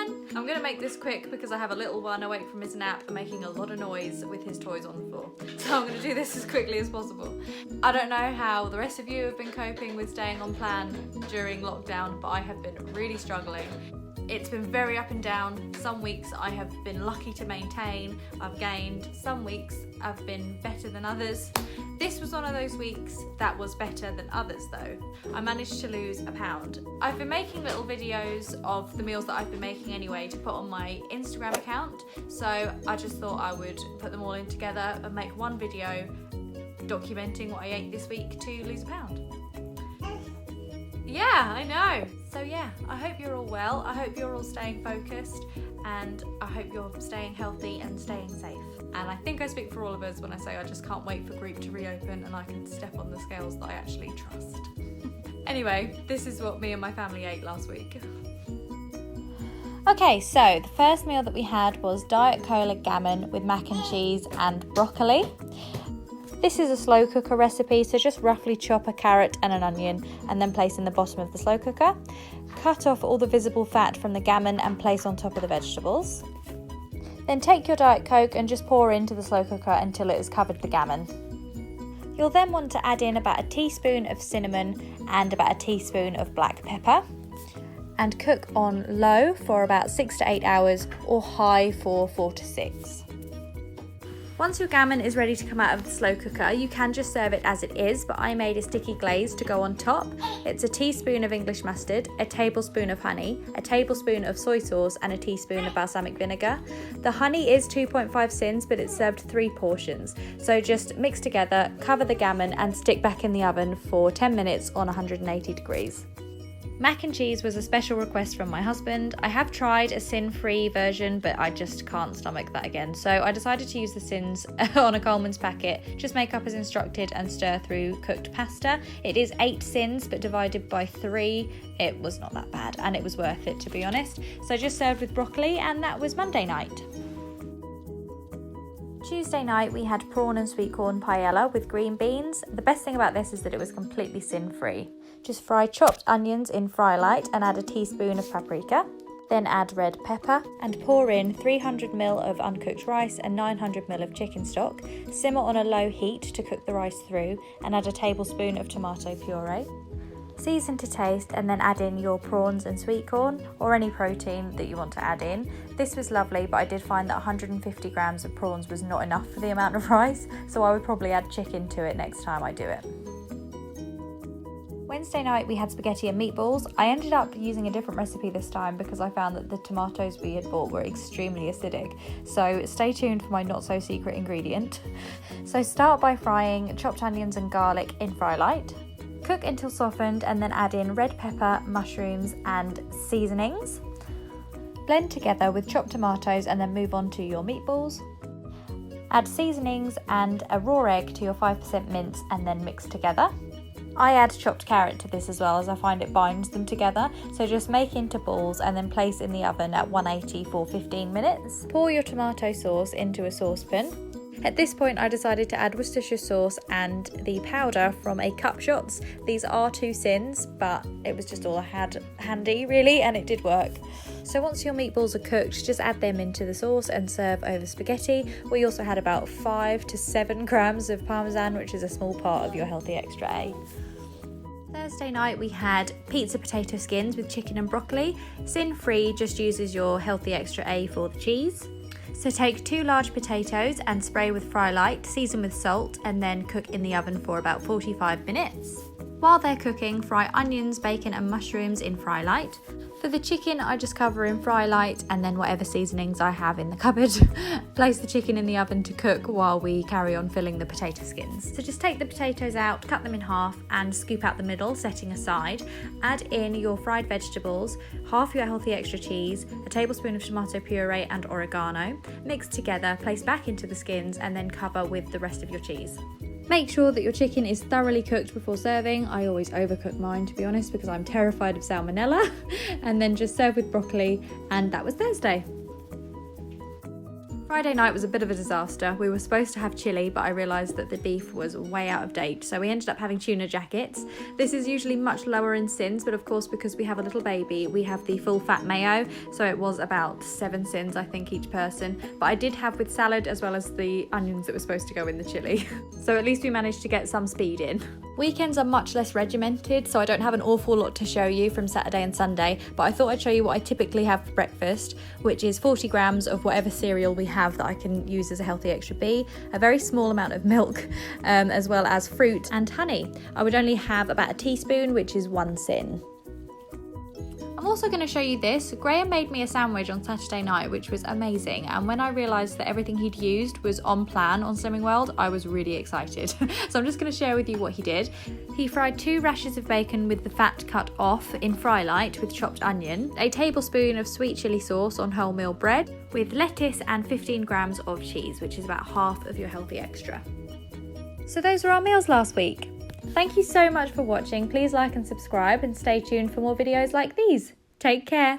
plan. I'm gonna make this quick because I have a little one awake from his nap and making a lot of noise with his toys on the floor. So I'm gonna do this as quickly as possible. I don't know how the rest of you have been coping with staying on plan during lockdown, but I have been really struggling. It's been very up and down. Some weeks I have been lucky to maintain, I've gained. Some weeks I've been better than others. This was one of those weeks that was better than others though. I managed to lose a pound. I've been making little videos of the meals that I've been making anyway to put on my Instagram account. So I just thought I would put them all in together and make one video documenting what I ate this week to lose a pound. Yeah, I know. So yeah, I hope you're all well. I hope you're all staying focused, and I hope you're staying healthy and staying safe. And I think I speak for all of us when I say I just can't wait for group to reopen and I can step on the scales that I actually trust. Anyway, this is what me and my family ate last week. Okay, so the first meal that we had was Diet Cola gammon with mac and cheese and broccoli. This is a slow cooker recipe, so just roughly chop a carrot and an onion and then place in the bottom of the slow cooker. Cut off all the visible fat from the gammon and place on top of the vegetables. Then take your Diet Coke and just pour into the slow cooker until it has covered the gammon. You'll then want to add in about a teaspoon of cinnamon and about a teaspoon of black pepper and cook on low for about 6 to 8 hours or high for 4 to 6. Once your gammon is ready to come out of the slow cooker, you can just serve it as it is, but I made a sticky glaze to go on top. It's a teaspoon of English mustard, a tablespoon of honey, a tablespoon of soy sauce, and a teaspoon of balsamic vinegar. The honey is 2.5 sins, but it's served 3 portions. So just mix together, cover the gammon, and stick back in the oven for 10 minutes on 180 degrees. Mac and cheese was a special request from my husband. I have tried a sin-free version, but I just can't stomach that again. So I decided to use the sins on a Coleman's packet. Just make up as instructed and stir through cooked pasta. It is 8 sins, but divided by 3, it was not that bad, and it was worth it, to be honest. So just served with broccoli, and that was Monday night. Tuesday night we had prawn and sweet corn paella with green beans. The best thing about this is that it was completely sin-free. Just fry chopped onions in fry light and add a teaspoon of paprika. Then add red pepper and pour in 300ml of uncooked rice and 900ml of chicken stock. Simmer on a low heat to cook the rice through and add a tablespoon of tomato puree. Season to taste and then add in your prawns and sweet corn or any protein that you want to add in. This was lovely, but I did find that 150 grams of prawns was not enough for the amount of rice, so I would probably add chicken to it next time I do it. Wednesday night we had spaghetti and meatballs. I ended up using a different recipe this time because I found that the tomatoes we had bought were extremely acidic. So stay tuned for my not so secret ingredient. So start by frying chopped onions and garlic in fry light. Cook until softened and then add in red pepper, mushrooms and seasonings. Blend together with chopped tomatoes and then move on to your meatballs. Add seasonings and a raw egg to your 5% mince and then mix together. I add chopped carrot to this as well, as I find it binds them together. So just make into balls and then place in the oven at 180 for 15 minutes. Pour your tomato sauce into a saucepan. At this point I decided to add Worcestershire sauce and the powder from a Cup Shots. These are 2 sins, but it was just all I had handy really, and it did work. So once your meatballs are cooked, just add them into the sauce and serve over spaghetti. We also had about 5 to 7 grams of parmesan, which is a small part of your healthy extra A. Thursday night we had pizza potato skins with chicken and broccoli. Sin-free, just uses your healthy extra A for the cheese. So take 2 large potatoes and spray with fry light, season with salt and then cook in the oven for about 45 minutes. While they're cooking, fry onions, bacon and mushrooms in fry light. For the chicken, I just cover in fry light and then whatever seasonings I have in the cupboard. Place the chicken in the oven to cook while we carry on filling the potato skins. So just take the potatoes out, cut them in half and scoop out the middle, setting aside. Add in your fried vegetables, half your healthy extra cheese, a tablespoon of tomato puree and oregano. Mix together, place back into the skins and then cover with the rest of your cheese. Make sure that your chicken is thoroughly cooked before serving. I always overcook mine, to be honest, because I'm terrified of salmonella. And then just serve with broccoli, and that was Thursday. Friday night was a bit of a disaster. We were supposed to have chili, but I realised that the beef was way out of date, so we ended up having tuna jackets. This is usually much lower in sins, but of course because we have a little baby, we have the full fat mayo, so it was about 7 sins I think each person, but I did have with salad as well as the onions that were supposed to go in the chili. So at least we managed to get some speed in. Weekends are much less regimented, so I don't have an awful lot to show you from Saturday and Sunday, but I thought I'd show you what I typically have for breakfast, which is 40 grams of whatever cereal we have that I can use as a healthy extra B, a very small amount of milk, as well as fruit and honey. I would only have about a teaspoon, which is 1 sin. I'm also going to show you this. Graham made me a sandwich on Saturday night, which was amazing, and when I realised that everything he'd used was on plan on Slimming World, I was really excited. So I'm just going to share with you what he did. He fried 2 rashers of bacon with the fat cut off in fry light with chopped onion, a tablespoon of sweet chilli sauce on wholemeal bread with lettuce and 15 grams of cheese, which is about half of your healthy extra. So those were our meals last week. Thank you so much for watching. Please like and subscribe and stay tuned for more videos like these. Take care.